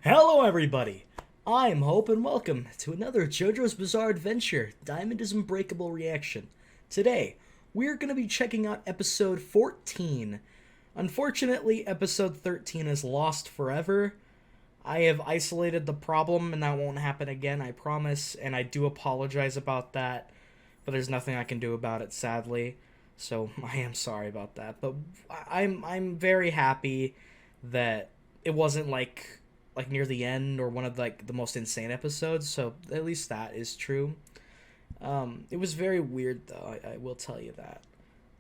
Hello everybody! I'm Hope and welcome to another JoJo's Bizarre Adventure Diamond is Unbreakable reaction. Today, we're going to be checking out episode 14. Unfortunately, episode 13 is lost forever. I have isolated the problem and that won't happen again, I promise, and I do apologize about that, but there's nothing I can do about it, sadly. So, I am sorry about that, but I'm very happy that it wasn't like near the end or one of the most insane episodes, so at least that is true. It was very weird though, I will tell you that.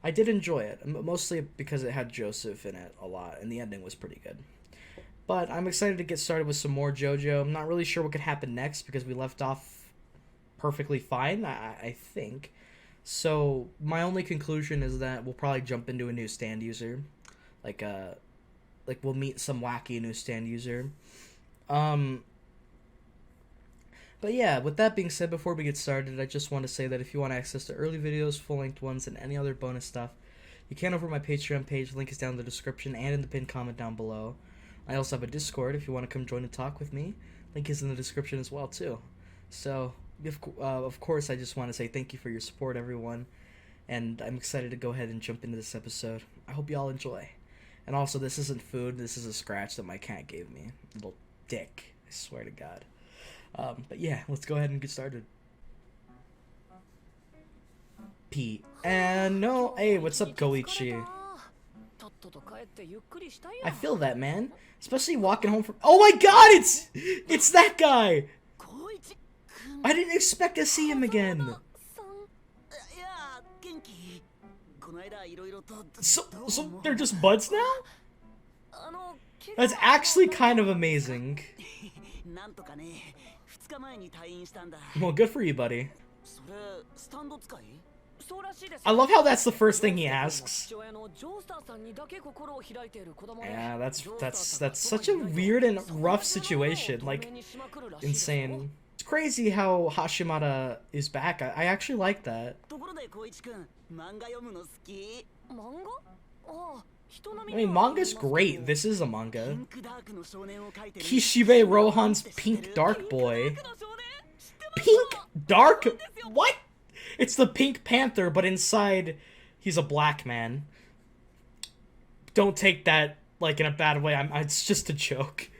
I did enjoy it, mostly because it had Joseph in it a lot, and the ending was pretty good. But I'm excited to get started with some more JoJo. I'm not really sure what could happen next because we left off perfectly fine, I think. So my only conclusion is that we'll probably jump into a new stand user, like we'll meet some wacky new stand user. But yeah, with that being said, before we get started, I just want to say that if you want access to early videos, full-length ones, and any other bonus stuff, you can over my Patreon page. Link is down in the description and in the pinned comment down below. I also have a Discord if you want to come join and talk with me. Link is in the description as well too. So, of course, I just want to say thank you for your support, everyone, and I'm excited to go ahead and jump into this episode. I hope you all enjoy. And also, this isn't food, this is a scratch that my cat gave me. Little dick, I swear to God. But yeah, let's go ahead and get started. And no, hey, what's up, Koichi? I feel that, man. Especially walking home from— oh my God, it's that guy! I didn't expect to see him again. So they're just buds now? That's actually kind of amazing. Well, good for you, buddy. I love how that's the first thing he asks. Yeah, that's such a weird and rough situation, like, insane. It's crazy how Hashimada is back. I actually like that. I mean, manga's great. This is a manga. Kishibe Rohan's Pink Dark Boy. Pink Dark? What? It's the Pink Panther, but inside he's a black man. Don't take that like in a bad way. It's just a joke.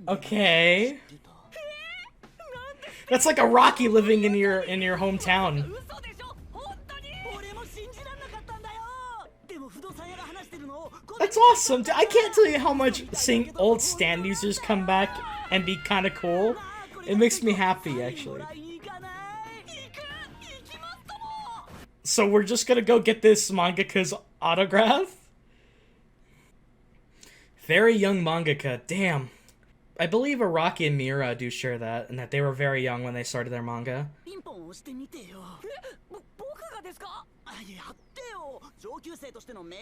Okay. That's like a Rocky living in your hometown. That's awesome. I can't tell you how much seeing old stand users come back and be kind of cool. It makes me happy, actually. So we're just gonna go get this mangaka's autograph? Very young mangaka, damn. I believe Araki and Miura do share that, and that they were very young when they started their manga.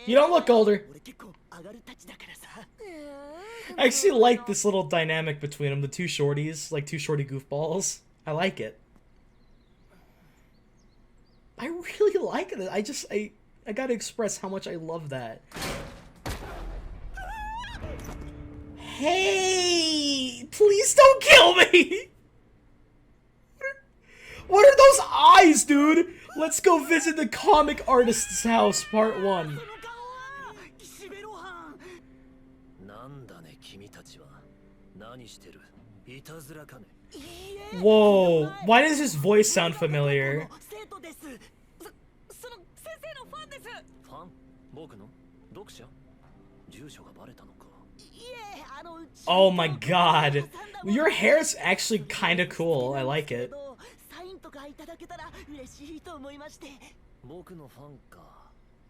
You don't look older. I actually like this little dynamic between them, the two shorties, like two shorty goofballs. I like it. I really like it. I gotta express how much I love that. Hey! Please don't kill me! What are those eyes, dude? Let's go visit the comic artist's house, part 1. Whoa, why does his voice sound familiar? Oh my God, your hair's actually kind of cool. I like it.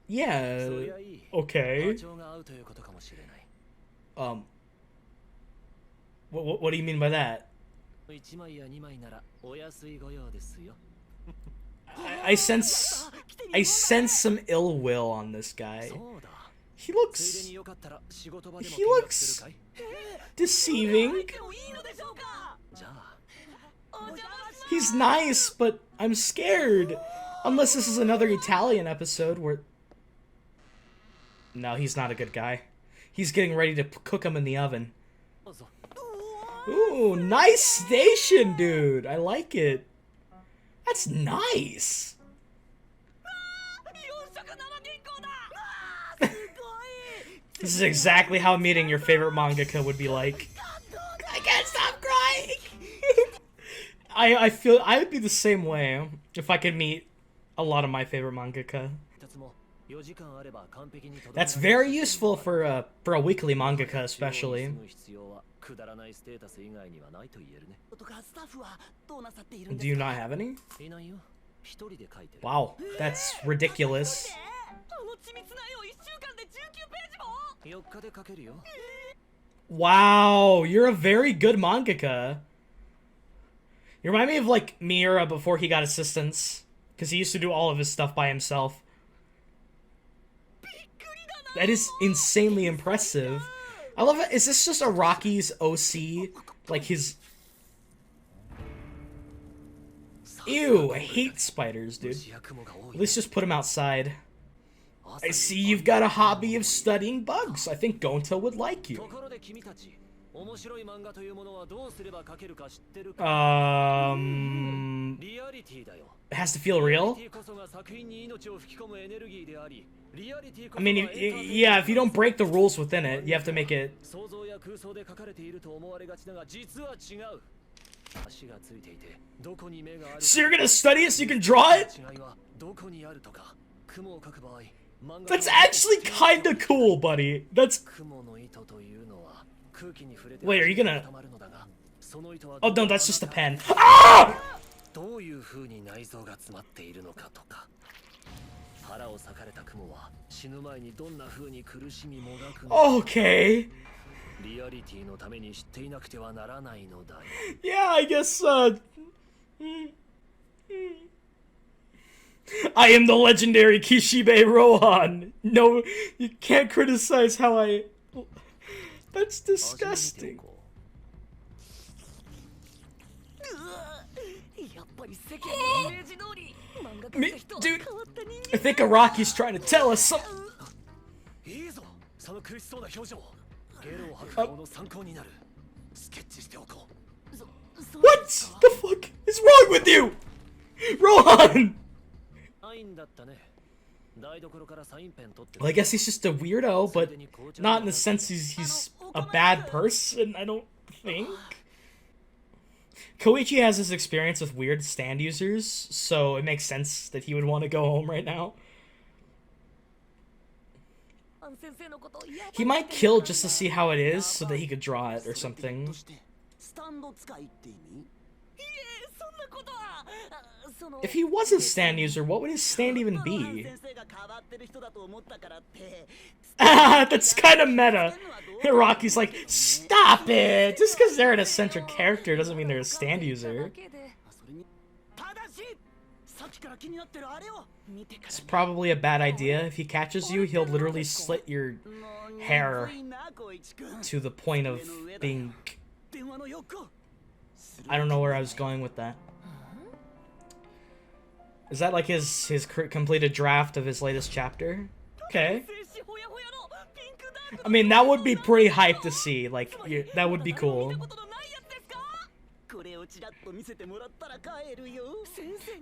Yeah, okay. What do you mean by that? I sense some ill will on this guy. He looks deceiving. He's nice, but I'm scared. Unless this is another Italian episode where No, he's not a good guy. He's getting ready to cook him in the oven. Ooh, nice station, dude. I like it. That's nice. This is exactly how meeting your favorite mangaka would be like. I can't stop crying. I feel I would be the same way if I could meet a lot of my favorite mangaka. That's very useful for a weekly mangaka, especially. Do you not have any? Wow, that's ridiculous. Wow, you're a very good mangaka. You remind me of, like, Miura before he got assistants. Because he used to do all of his stuff by himself. That is insanely impressive. I love it. Is this just Araki's OC? Like, his... Ew, I hate spiders, dude. Let's just put him outside. I see you've got a hobby of studying bugs. I think Gonta would like you. It has to feel real? I mean, yeah, if you don't break the rules within it, you have to make it... So you're gonna study it so you can draw it? That's actually kinda cool, buddy. That's... Wait, are you gonna... Oh, no, that's just a pen. Ah! Okay. Yeah, I guess, I am the legendary Kishibe Rohan. No, you can't criticize how I... That's disgusting. Dude, I think Araki's trying to tell us something. What the fuck is wrong with you? Rohan! Well, I guess he's just a weirdo, but not in the sense he's a bad person, I don't think. Koichi has this experience with weird stand users, so it makes sense that he would want to go home right now. He might kill just to see how it is, so that he could draw it or something. If he was a stand user, what would his stand even be? That's kind of meta. Hiraki's like, stop it! Just because they're an eccentric character doesn't mean they're a stand user. It's probably a bad idea. If he catches you, he'll literally slit your hair to the point of being... I don't know where I was going with that. Is that like his completed draft of his latest chapter? Okay. I mean, that would be pretty hype to see. Like, that would be cool.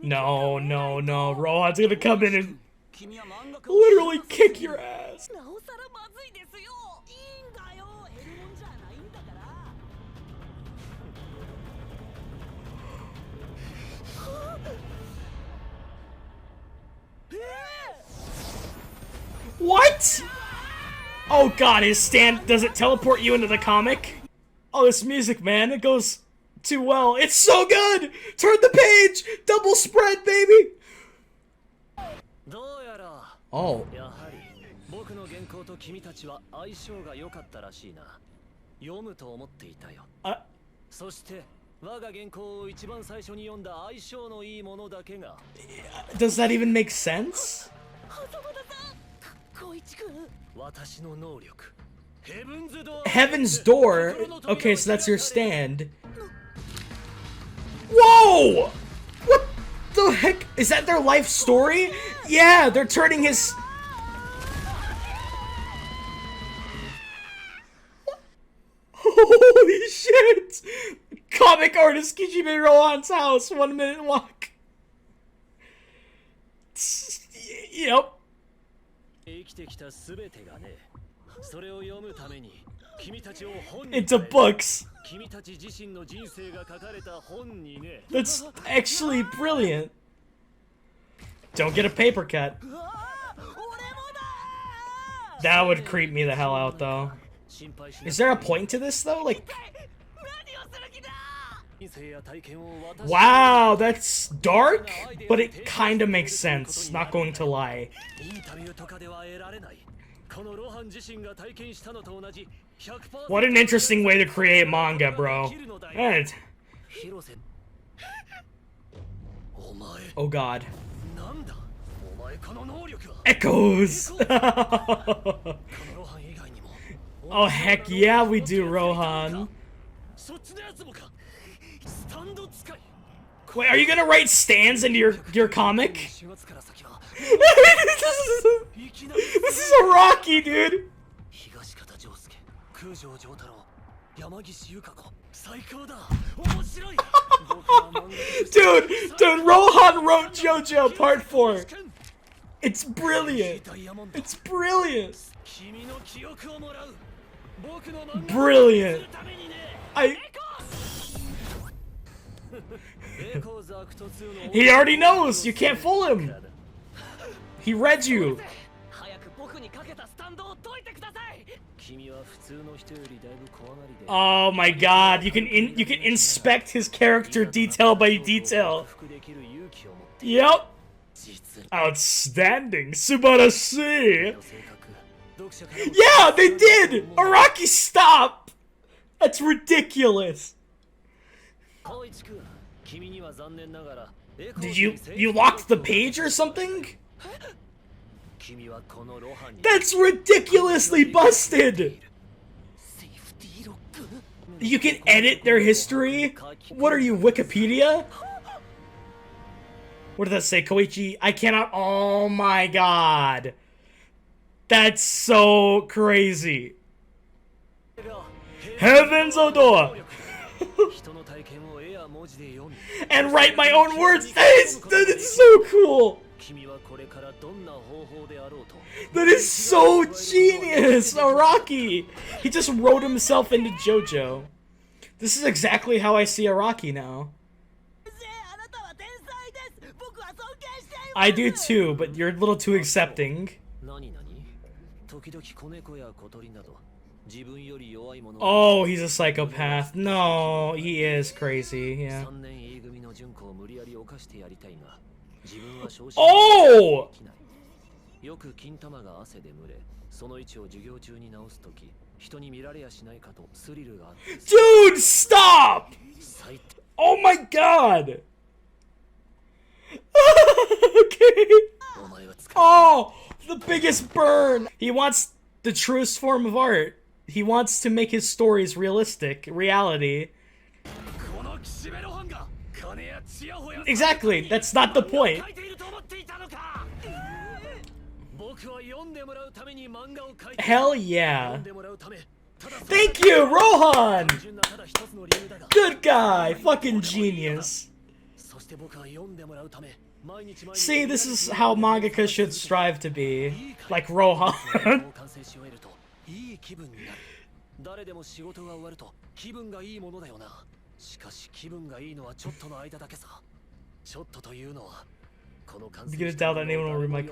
No, no, no. Rohan's gonna come in and literally kick your ass. What? Oh god, his stand, does it teleport you into the comic? Oh, this music, man, it goes too well. It's so good! Turn the page! Double spread, baby! Oh. Does that even make sense? Heaven's Door? Okay, so that's your stand. Whoa! What the heck? Is that their life story? Yeah, they're turning his... comic artist Kishibe Rohan's house. 1 minute walk. Yep. Into books. That's actually brilliant. Don't get a paper cut. That would creep me the hell out, though. Is there a point to this, though? Like, wow, that's dark, but it kind of makes sense, not going to lie. What an interesting way to create manga, bro. And... oh god. Echoes! Oh heck yeah, we do, Rohan. Wait, are you gonna write stands into your comic? This is a Rocky, dude. Dude, Rohan wrote JoJo Part 4. It's brilliant. It's brilliant. Brilliant. He already knows. You can't fool him. He read you. Oh my god, you can inspect his character detail by detail. Yep. Outstanding. Subarashi. Yeah, they did. Araki, stop. That's ridiculous. Did you locked the page or something? That's ridiculously busted! You can edit their history? What are you, Wikipedia? What did that say? Koichi, I cannot... oh my god. That's so crazy. Heavens door. And write my own words. That is so cool. That is so genius, Araki. He just wrote himself into JoJo. This is exactly how I see Araki now. I do too, but you're a little too accepting. Oh, he's a psychopath. No, he is crazy, yeah. Oh! Dude, stop! Oh my god! Okay. Oh, the biggest burn! He wants the truest form of art. He wants to make his stories realistic, reality. Exactly, that's not the point. Hell yeah. Thank you, Rohan! Good guy, fucking genius. See, this is how mangaka should strive to be. Like Rohan. You gonna doubt that anyone will read my...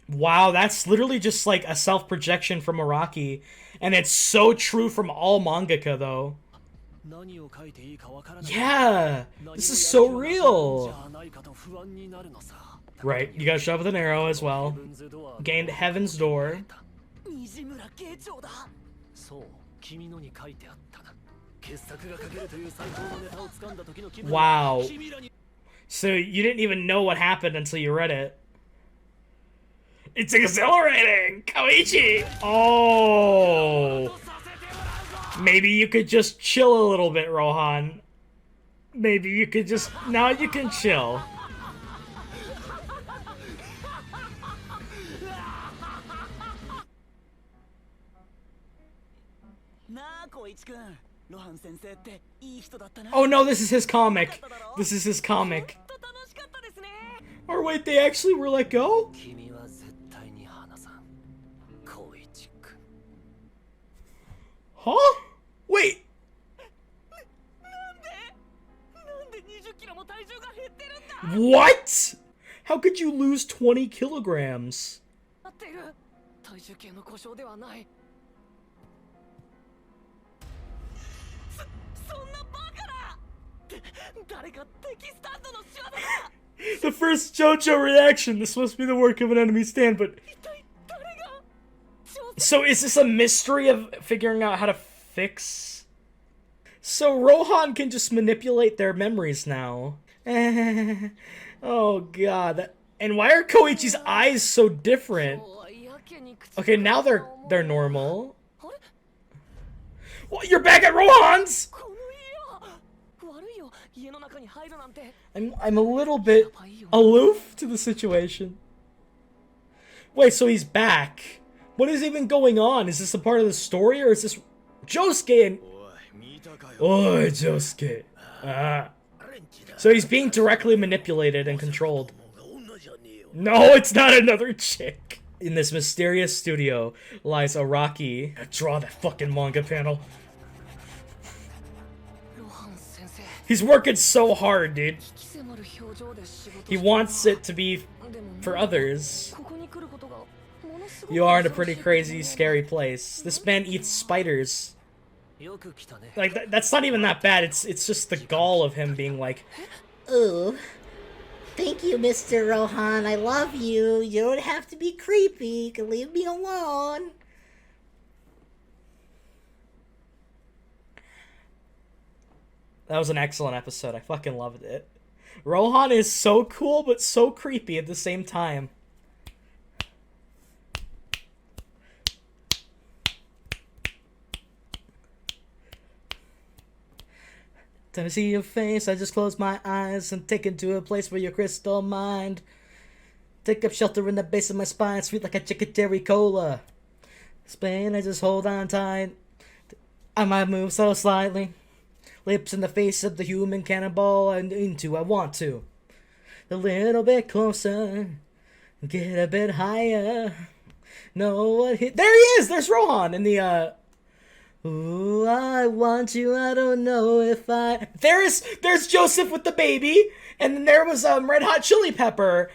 wow, that's literally just like a self-projection from Araki. And it's so true from all mangaka, though. Yeah, this is so real. Right, you gotta shove with an arrow as well. Gained Heaven's Door. Wow. So you didn't even know what happened until you read it. It's exhilarating! Koichi! Oh! Maybe you could just chill a little bit, Rohan. Maybe you could just... now you can chill. Oh no, this is his comic. This is his comic. Or wait, they actually were let go? Huh? Wait. What? How could you lose 20 kilograms? The first JoJo reaction. This must be the work of an enemy stand, but... So is this a mystery of figuring out how to fix? So Rohan can just manipulate their memories now. Oh god. And why are Koichi's eyes so different? Okay, now they're normal. Well, you're back at Rohan's! I'm a little bit aloof to the situation. Wait, so he's back. What is even going on? Is this a part of the story, or is this Josuke and... Oi, Josuke. So he's being directly manipulated and controlled. No, it's not another chick. In this mysterious studio lies Araki. Draw that fucking manga panel. He's working so hard, dude. He wants it to be for others. You are in a pretty crazy, scary place. This man eats spiders. Like, that's not even that bad. It's just the gall of him being like, Ooh. Thank you, Mr. Rohan. I love you. You don't have to be creepy. You can leave me alone. that was an excellent episode. I fucking loved it. Rohan is so cool, but so creepy at the same time. Time to see your face, I just close my eyes and take it to a place where your crystal mind. Take up shelter in the base of my spine, sweet like a chicken cherry cola. Spain, I just hold on tight. I might move so slightly. Lips in the face of the human cannibal, and into I want to. A little bit closer, get a bit higher. Know what hit? There he is! There's Rohan in the, Ooh, I want you, I don't know if I... There's Joseph with the baby, and then there was Red Hot Chili Pepper.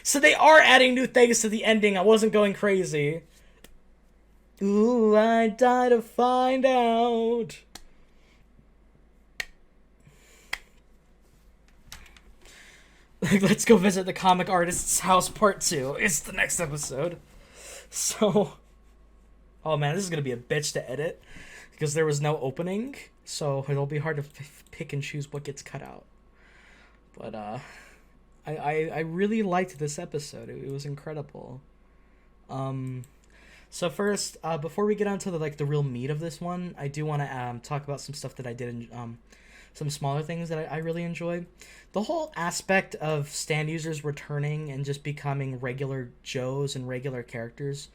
So they are adding new things to the ending. I wasn't going crazy. Ooh, I die to find out. Let's go visit the comic artist's house part 2. It's the next episode. So... Oh man, this is gonna be a bitch to edit because there was no opening, so it'll be hard to pick and choose what gets cut out. But I really liked this episode. It was incredible. So first, before we get onto the real meat of this one, I do want to talk about some stuff that I did in some smaller things that I really enjoyed. The whole aspect of stand users returning and just becoming regular Joes and regular characters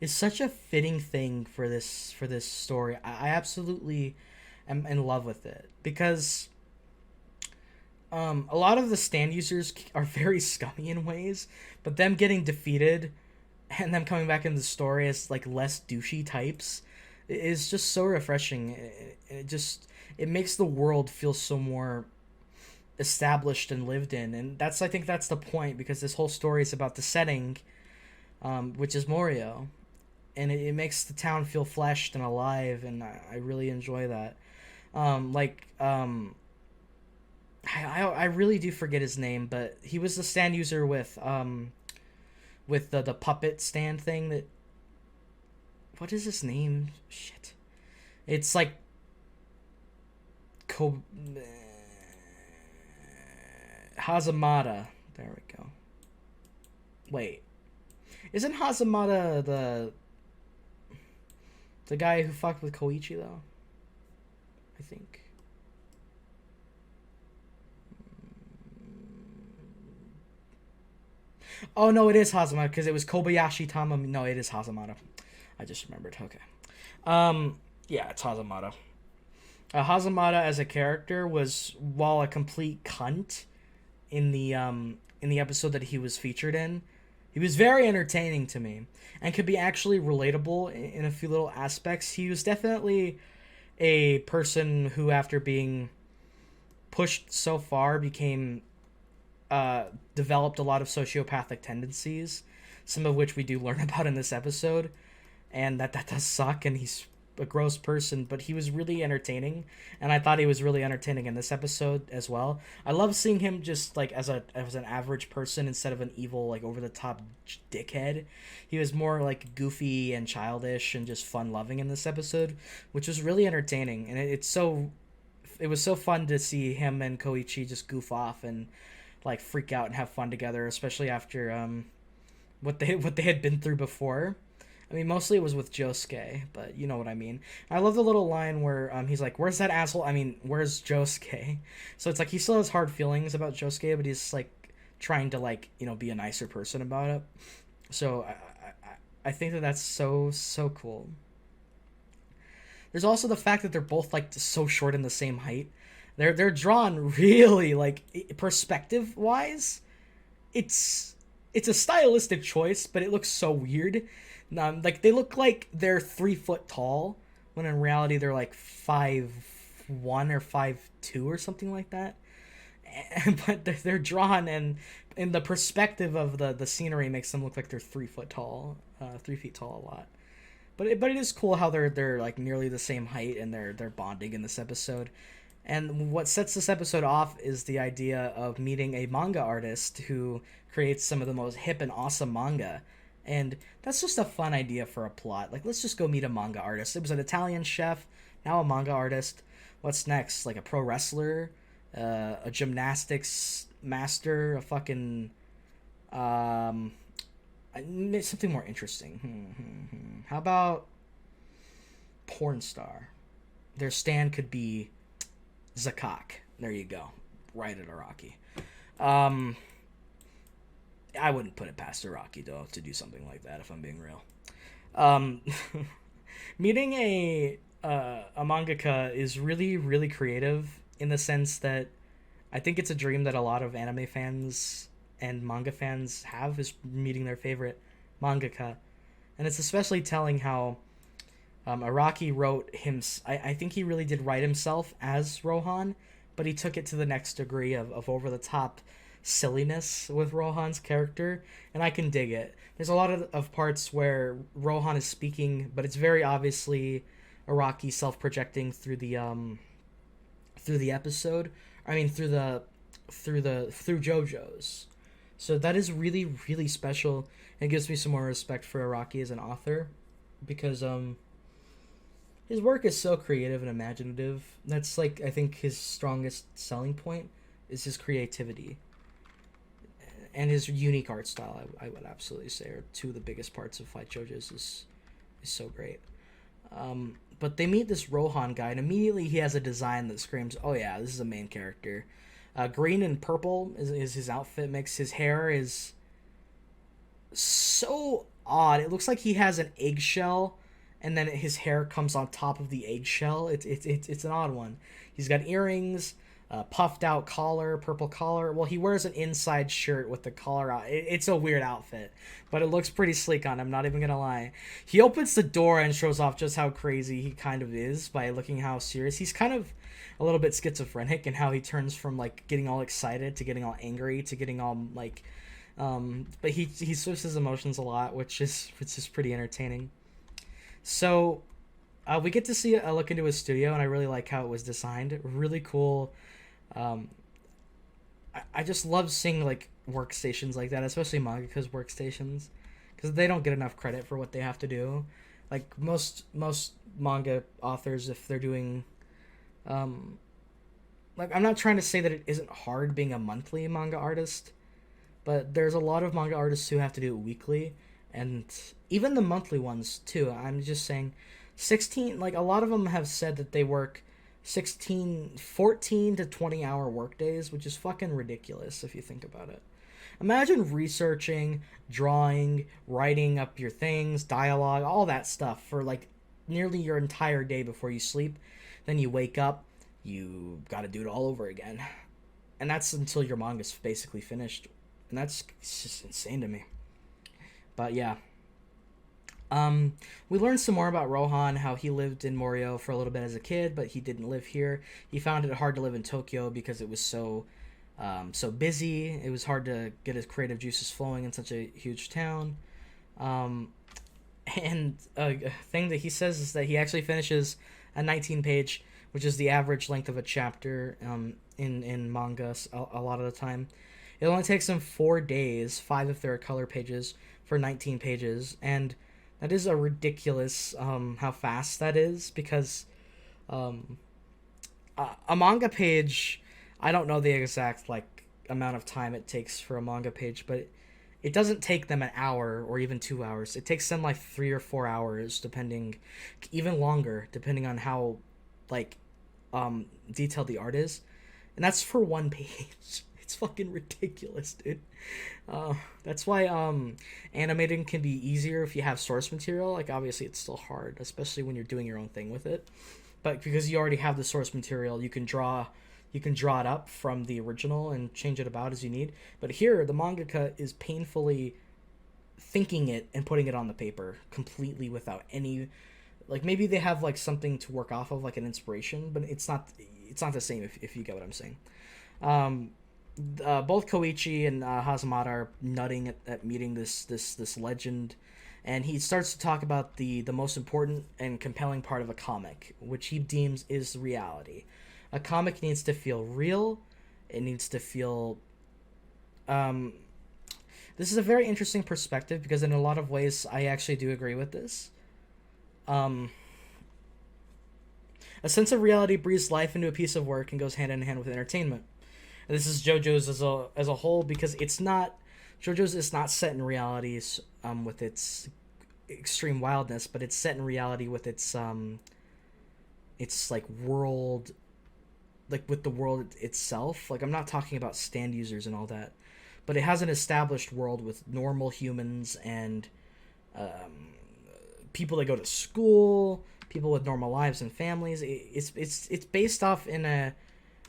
is such a fitting thing for this story. I absolutely am in love with it because a lot of the stand users are very scummy in ways, but them getting defeated and them coming back into the story as like less douchey types is just so refreshing. It makes the world feel so more established and lived in, and I think that's the point, because this whole story is about the setting, which is Morioh. And it makes the town feel fleshed and alive, and I really enjoy that. I really do forget his name, but he was the stand user with the puppet stand thing that... What is his name? Shit. It's like... Hazamada. There we go. Wait. Isn't Hazamada the guy who fucked with Koichi, though? I think. Oh, no, it is Hazamada, because it was Kobayashi Tama. No, it is Hazamada. I just remembered. Okay. Yeah, it's Hazamada. Hazamada as a character was, while a complete cunt in the episode that he was featured in, he was very entertaining to me and could be actually relatable in a few little aspects. He was definitely a person who, after being pushed so far, became developed a lot of sociopathic tendencies, some of which we do learn about in this episode, and that does suck, and he's a gross person, but he was really entertaining, and I thought he was really entertaining in this episode as well. I love seeing him just like as an average person instead of an evil, like, over the top dickhead. He was more like goofy and childish and just fun loving in this episode, which was really entertaining, and it was so fun to see him and Koichi just goof off and like freak out and have fun together, especially after what they had been through before. I mean, mostly it was with Josuke, but you know what I mean. I love the little line where he's like, "Where's that asshole? I mean, where's Josuke?" So it's like he still has hard feelings about Josuke, but he's like trying to, like, be a nicer person about it. So I think that that's so cool. There's also the fact that they're both like so short and the same height. They're drawn really, like, perspective wise. It's a stylistic choice, but it looks so weird. Like, they look like they're 3 foot tall, when in reality they're like 5'1" or 5'2" or something like that. But they're drawn, and in the perspective of the scenery makes them look like they're 3 foot tall, 3 feet tall a lot. But it is cool how they're like nearly the same height, and they're bonding in this episode. And what sets this episode off is the idea of meeting a manga artist who creates some of the most hip and awesome manga. And that's just a fun idea for a plot. Like, let's just go meet a manga artist. It was an Italian chef, now a manga artist. What's next? Like a pro wrestler, a gymnastics master, a fucking something more interesting. How about porn star? Their stand could be Zakak. There you go. Right at Araki. I wouldn't put it past Araki, though, to do something like that, if I'm being real. Um, Meeting a mangaka is really, really creative, in the sense that I think it's a dream that a lot of anime fans and manga fans have, is meeting their favorite mangaka. And it's especially telling how Araki wrote him. I think he really did write himself as Rohan, but he took it to the next degree of over the top silliness with Rohan's character, and I can dig it. There's a lot of parts where Rohan is speaking, but it's very obviously Araki self-projecting through the episode. I mean, through JoJo's. So that is really, really special, and gives me some more respect for Araki as an author, because his work is so creative and imaginative. That's, like, I think his strongest selling point is his creativity and his unique art style. I would absolutely say are two of the biggest parts of Fight JoJo's. Is so great. But they meet this Rohan guy, and immediately he has a design that screams, "Oh yeah, this is a main character." Green and purple is his outfit mix. His hair is so odd. It looks like he has an eggshell, and then his hair comes on top of the eggshell. It's an odd one. He's got earrings, puffed out collar, purple collar. Well, he wears an inside shirt with the collar out. It's a weird outfit, but it looks pretty sleek on him, not even gonna lie. He opens the door and shows off just how crazy he kind of is by looking how serious. He's kind of a little bit schizophrenic in how he turns from, like, getting all excited to getting all angry to getting all, like, but he switches his emotions a lot, which is pretty entertaining. So we get to see a look into his studio, and I really like how it was designed. Really cool. I just love seeing, like, workstations like that, especially mangaka's workstations, because they don't get enough credit for what they have to do. Like, most manga authors, if they're doing, like, I'm not trying to say that it isn't hard being a monthly manga artist, but there's a lot of manga artists who have to do it weekly, and even the monthly ones too. I'm just saying, 16, like, a lot of them have said that they work 14 to 20 hour work days, which is fucking ridiculous if you think about it. Imagine researching, drawing, writing up your things, dialogue, all that stuff for, like, nearly your entire day before you sleep. Then you wake up, you got to do it all over again, and that's until your manga's basically finished, and that's it's just insane to me. But yeah, we learned some more about Rohan, how he lived in Morioh for a little bit as a kid, but he didn't live here. He found it hard to live in Tokyo because it was so busy. It was hard to get his creative juices flowing in such a huge town. Um, and a thing that he says is that he actually finishes a 19 page, which is the average length of a chapter in manga a lot of the time. It only takes him 4 days, 5 if there are color pages, for 19 pages, and that is a ridiculous how fast that is, because um, a manga page, I don't know the exact like amount of time it takes for a manga page, but it doesn't take them an hour or even 2 hours. It takes them like 3 or 4 hours, depending, even longer, depending on how like detailed the art is, and that's for one page. It's fucking ridiculous, dude. That's why animating can be easier if you have source material. Like obviously it's still hard, especially when you're doing your own thing with it. But because you already have the source material, you can draw it up from the original and change it about as you need. But here the mangaka is painfully thinking it and putting it on the paper completely without any, like, maybe they have like something to work off of, like an inspiration, but it's not the same, if you get what I'm saying. Um, both Koichi and Hazamada are nutting at meeting this legend, and he starts to talk about the most important and compelling part of a comic, which he deems is reality. A comic needs to feel real. It needs to feel. This is a very interesting perspective because in a lot of ways I actually do agree with this. Um, a sense of reality breathes life into a piece of work and goes hand in hand with entertainment. And this is JoJo's as a whole, because JoJo's is not set in realities with its extreme wildness, but it's set in reality with its like world, like with the world itself. Like I'm not talking about stand users and all that, but it has an established world with normal humans and people that go to school, people with normal lives and families. It's based off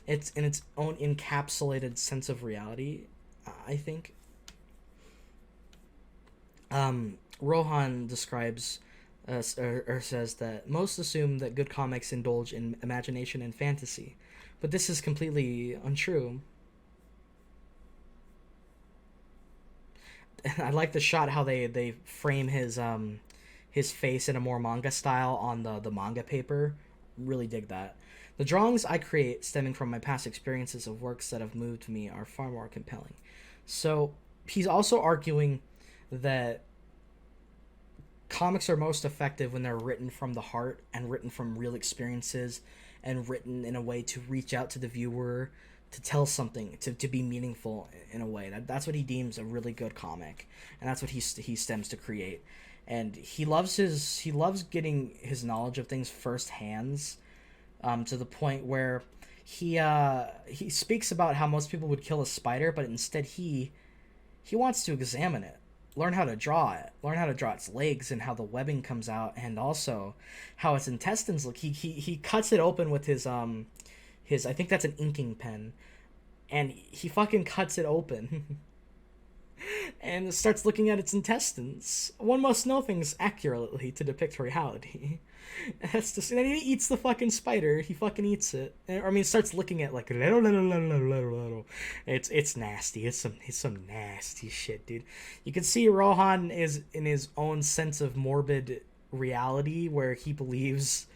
it's in its own encapsulated sense of reality, I think. Rohan describes or says that most assume that good comics indulge in imagination and fantasy, but this is completely untrue. I like the shot how they frame his face in a more manga style on the manga paper. Really dig that. The drawings I create, stemming from my past experiences of works that have moved me, are far more compelling. So he's also arguing that comics are most effective when they're written from the heart and written from real experiences and written in a way to reach out to the viewer, to tell something, to be meaningful in a way. That's what he deems a really good comic, and that's what he stems to create. And he loves getting his knowledge of things first hands, to the point where he speaks about how most people would kill a spider, but instead he wants to examine it, learn how to draw it, learn how to draw its legs and how the webbing comes out, and also how its intestines look. He cuts it open with his I think that's an inking pen, and he fucking cuts it open and starts looking at its intestines. One must know things accurately to depict reality. That's just, and then he eats the fucking spider. He fucking eats it. I mean, starts looking at like it's nasty. It's some nasty shit, dude. You can see Rohan is in his own sense of morbid reality, where he believes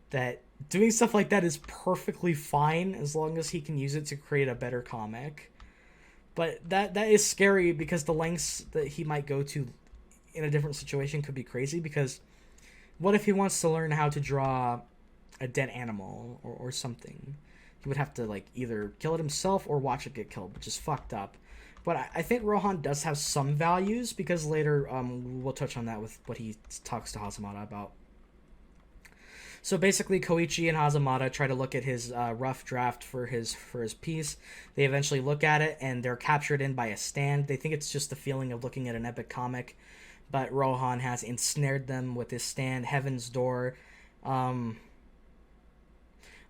that doing stuff like that is perfectly fine as long as he can use it to create a better comic. But that is scary, because the lengths that he might go to in a different situation could be crazy. Because what if he wants to learn how to draw a dead animal or something? He would have to like either kill it himself or watch it get killed, which is fucked up. But I think Rohan does have some values, because later we'll touch on that with what he talks to Hazamada about. So basically, Koichi and Hazamada try to look at his rough draft for his piece. They eventually look at it, and they're captured in by a stand. They think it's just the feeling of looking at an epic comic, but Rohan has ensnared them with his stand, Heaven's Door.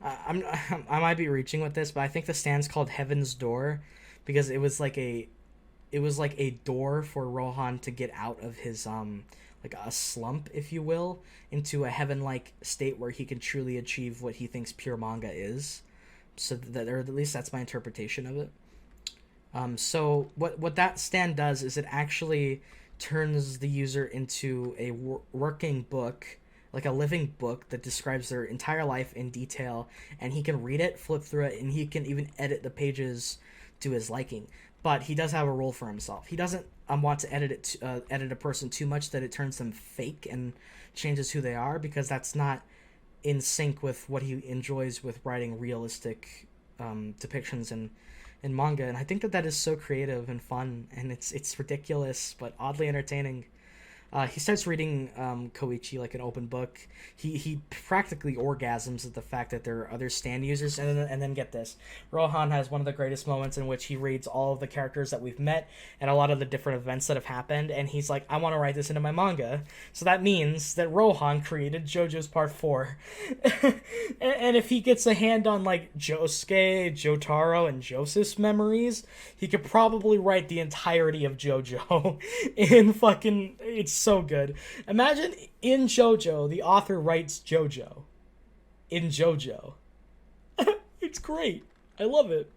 I might be reaching with this, but I think the stand's called Heaven's Door because it was like a door for Rohan to get out of his like a slump, if you will, into a heaven-like state where he can truly achieve what he thinks pure manga is. So that, or at least that's my interpretation of it. So what that stand does is it actually turns the user into a working book, like a living book that describes their entire life in detail, and he can read it, flip through it, and he can even edit the pages to his liking. But he does have a rule for himself. He doesn't want to edit a person too much that it turns them fake and changes who they are, because that's not in sync with what he enjoys with writing realistic depictions in manga. And I think that is so creative and fun, and it's ridiculous but oddly entertaining. He starts reading Koichi like an open book. He practically orgasms at the fact that there are other stand users. And then get this. Rohan has one of the greatest moments in which he reads all of the characters that we've met and a lot of the different events that have happened. And he's like, I want to write this into my manga. So that means that Rohan created JoJo's Part 4. And if he gets a hand on like Josuke, Jotaro, and Joseph's memories, he could probably write the entirety of JoJo in fucking... It's so good. Imagine in JoJo, the author writes JoJo. In JoJo. It's great. I love it.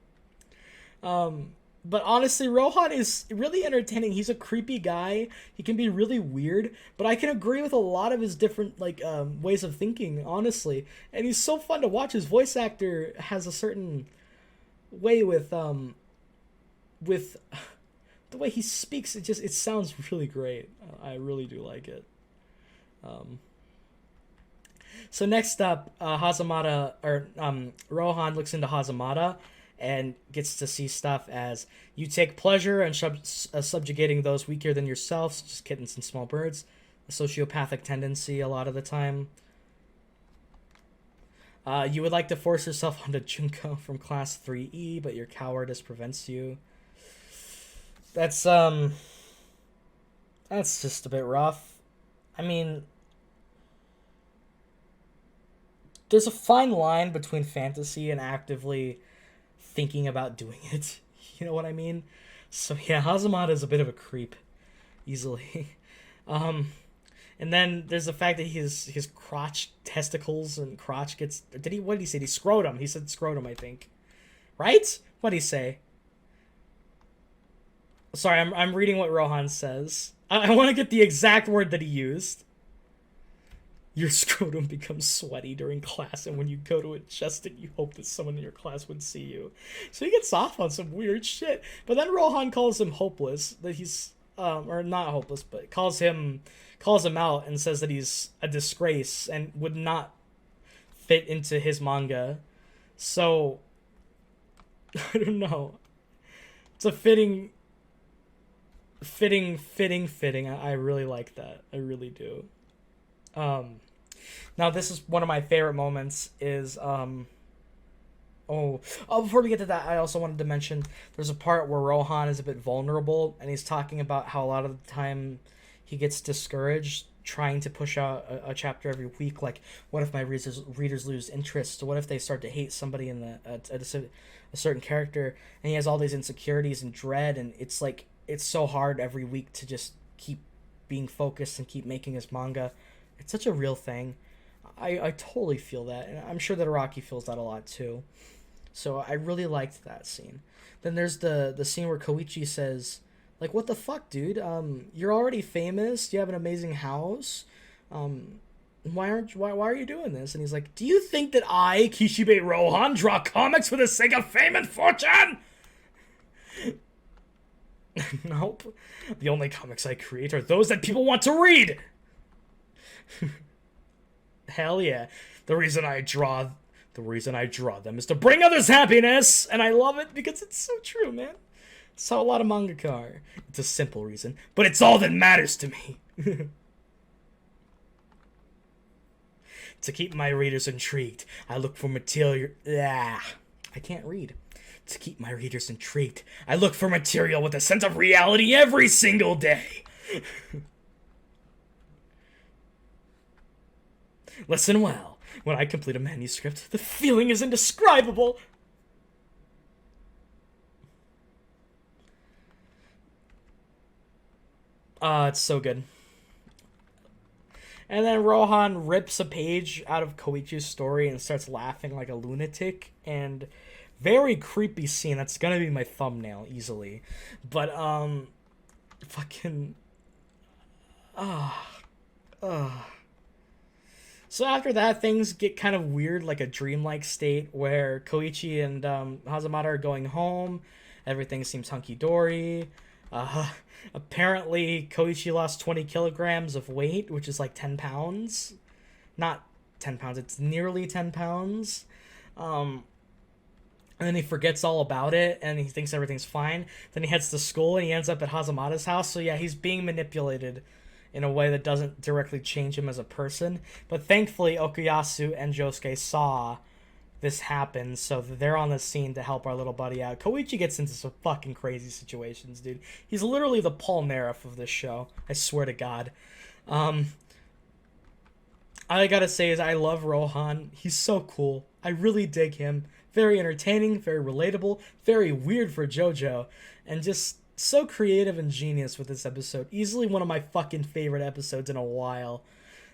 But honestly, Rohan is really entertaining. He's a creepy guy. He can be really weird, but I can agree with a lot of his different ways of thinking, honestly. And he's so fun to watch. His voice actor has a certain way with the way he speaks. It sounds really great. I really do like it. So next up, Hazamada, or Rohan looks into Hazamada and gets to see stuff as you take pleasure in subjugating those weaker than yourself, such as kittens and small birds. A sociopathic tendency a lot of the time. You would like to force yourself onto Junko from class 3E, but your cowardice prevents you. That's just a bit rough. I mean, there's a fine line between fantasy and actively thinking about doing it. You know what I mean? So yeah, Hazamada is a bit of a creep, easily. And then there's the fact that his crotch, testicles, and crotch gets... what did he say? Scrotum. He said scrotum, I think. Right? What did he say? Sorry, I'm reading what Rohan says. I want to get the exact word that he used. Your scrotum becomes sweaty during class, and when you go to adjust it, you hope that someone in your class would see you. So he gets off on some weird shit. But then Rohan calls him hopeless. That he's or not hopeless, but calls him out and says that he's a disgrace and would not fit into his manga. So I don't know. It's a fitting. I really like that. I really do. Now this is one of my favorite moments is before we get to that, I also wanted to mention there's a part where Rohan is a bit vulnerable, and he's talking about how a lot of the time he gets discouraged trying to push out a chapter every week. Like, what if my readers lose interest? What if they start to hate somebody in a certain character? And he has all these insecurities and dread, and it's like it's so hard every week to just keep being focused and keep making his manga. It's such a real thing. I totally feel that, and I'm sure that Araki feels that a lot too. So I really liked that scene. Then there's the scene where Koichi says, like, what the fuck, dude? You're already famous. You have an amazing house. Why are you doing this? And he's like, do you think that I, Kishibe Rohan, draw comics for the sake of fame and fortune? Nope. The only comics I create are those that people want to read. Hell yeah. The reason I draw them is to bring others happiness, and I love it because it's so true, man. It's how a lot of mangaka are. It's a simple reason, but it's all that matters to me. To keep my readers intrigued, I look for material... I can't read. To keep my readers intrigued, I look for material with a sense of reality every single day. Listen well. When I complete a manuscript, the feeling is indescribable. It's so good. And then Rohan rips a page out of Koichi's story and starts laughing like a lunatic. And very creepy scene. That's gonna be my thumbnail easily. But fucking So after that, things get kind of weird, like a dreamlike state where Koichi and Hazamada are going home. Everything seems hunky dory. Apparently, Koichi lost 20 kilograms of weight, which is like 10 pounds. Not 10 pounds, it's nearly 10 pounds. And then he forgets all about it, and he thinks everything's fine. Then he heads to school, and he ends up at Hazamada's house. So yeah, he's being manipulated in a way that doesn't directly change him as a person. But thankfully, Okuyasu and Josuke saw this happen, so they're on the scene to help our little buddy out. Koichi gets into some fucking crazy situations, dude. He's literally the Paul Nareff of this show. I swear to God. All I gotta say is I love Rohan. He's so cool. I really dig him. Very entertaining, very relatable, very weird for JoJo, and just so creative and genius with this episode. Easily one of my fucking favorite episodes in a while.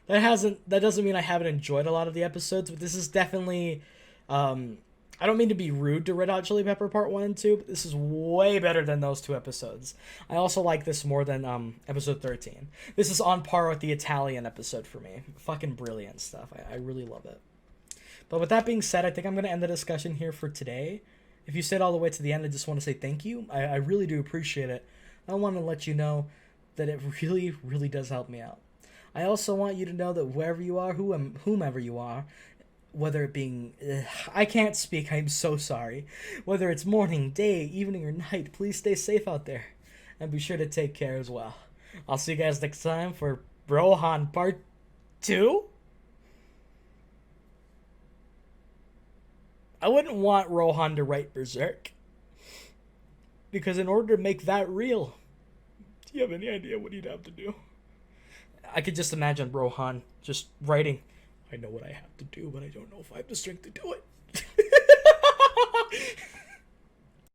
That doesn't mean I haven't enjoyed a lot of the episodes, but this is definitely I don't mean to be rude to Red Hot Chili Pepper Part 1 and 2, but this is way better than those two episodes. I also like this more than episode 13. This is on par with the Italian episode for me. Fucking brilliant stuff. I really love it. But with that being said, I think I'm going to end the discussion here for today. If you stayed all the way to the end, I just want to say thank you. I really do appreciate it. I want to let you know that it really, really does help me out. I also want you to know that wherever you are, whomever you are, whether it being... I can't speak, I'm so sorry. Whether it's morning, day, evening, or night, please stay safe out there. And be sure to take care as well. I'll see you guys next time for Rohan Part 2? I wouldn't want Rohan to write Berserk. Because in order to make that real, do you have any idea what he'd have to do? I could just imagine Rohan just writing, I know what I have to do, but I don't know if I have the strength to do it.